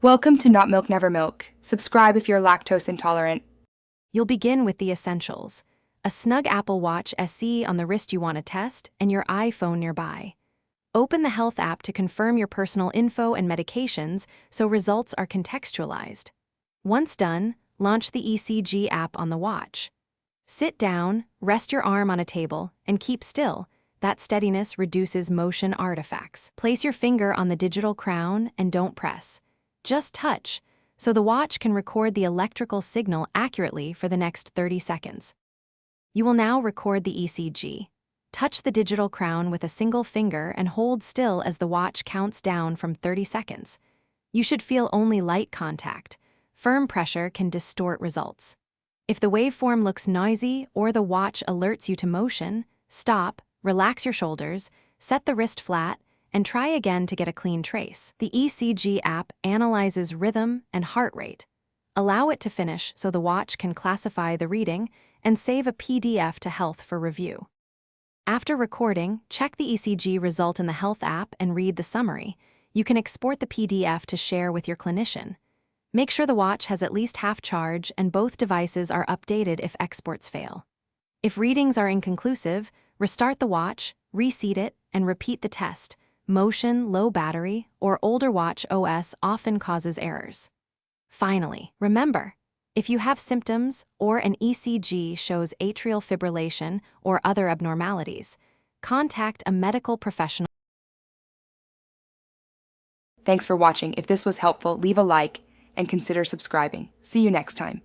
Welcome to Not Milk Never Milk. Subscribe if you're lactose intolerant. You'll begin with the essentials: a snug Apple Watch SE on the wrist you want to test, and your iPhone nearby. Open the Health app to confirm your personal info and medications so results are contextualized. Once done, launch the ECG app on the watch. Sit down, rest your arm on a table, and keep still. That steadiness reduces motion artifacts. Place your finger on the digital crown and don't press. Just touch, so the watch can record the electrical signal accurately for the next 30 seconds. You will now record the ECG. Touch the digital crown with a single finger and hold still as the watch counts down from 30 seconds. You should feel only light contact. Firm pressure can distort results. If the waveform looks noisy or the watch alerts you to motion, stop, relax your shoulders, set the wrist flat, and try again to get a clean trace. The ECG app analyzes rhythm and heart rate. Allow it to finish so the watch can classify the reading and save a PDF to Health for review. After recording, check the ECG result in the Health app and read the summary. You can export the PDF to share with your clinician. Make sure the watch has at least half charge and both devices are updated if exports fail. If readings are inconclusive, restart the watch, reseat it, and repeat the test. Motion, low battery, or older watch OS often causes errors. Finally, remember, if you have symptoms or an ECG shows atrial fibrillation or other abnormalities, contact a medical professional. Thanks for watching. If this was helpful, leave a like and consider subscribing. See you next time.